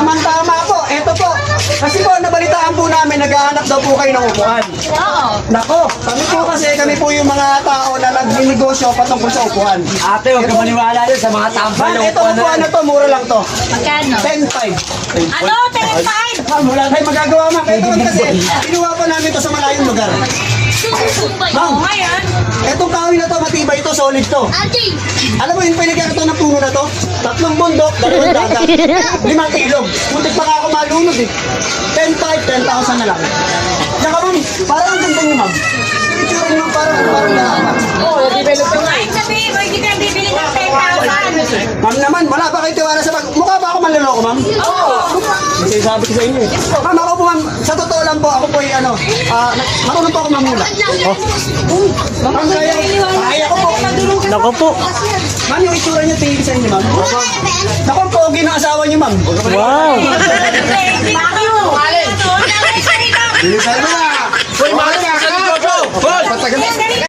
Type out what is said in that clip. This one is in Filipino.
Tama po, eto po. Kasi po, nabalitaan po namin, naghahanap daw po kayo ng upuan. Oo. Nako, kami po yung mga tao na nagninegosyo patungkol sa upuan. Ate, huwag ka maniwala yun sa mga tambay. Ma'am, ito upuan na to, mura lang to. Magkano? 10.5. Ano? 10.5? Ma'am, wala tayong magagawa, ma'am. Ito kasi, kinuha pa namin to sa malayong lugar. Oo, ngayon. Etong kahoy na to, matibay to, solid to. Ate! Alam mo, yung pinagkakato ng puno na to, 3 bundok, 2 dagat, 5 ilog. Muntik pa nga ako malunod eh. 10,000 na lang. Tsaka ma'am, parang ang ganda niyo ma'am. Itsura niyo ma'am, parang lahat. Oo, develop ko. Kahit sabihin mo, hindi ka bibili ng 10,000. Ma'am naman, wala ba kayo tiwala sa mukha ba ako manloloko ma'am? Oo. Kasi sabi ko sa inyo eh. Ma'am, ako po ma'am, sa totoo lang po, ako po ay marunong po ako mamula. Ma'am, kaya ko po. Nako po. Ma'am, yung itsura niyo tingin sa inyo ma'am. Naku, ang pogi ng asawa niyo ma'am. Wow. Bakit? Bilisan mo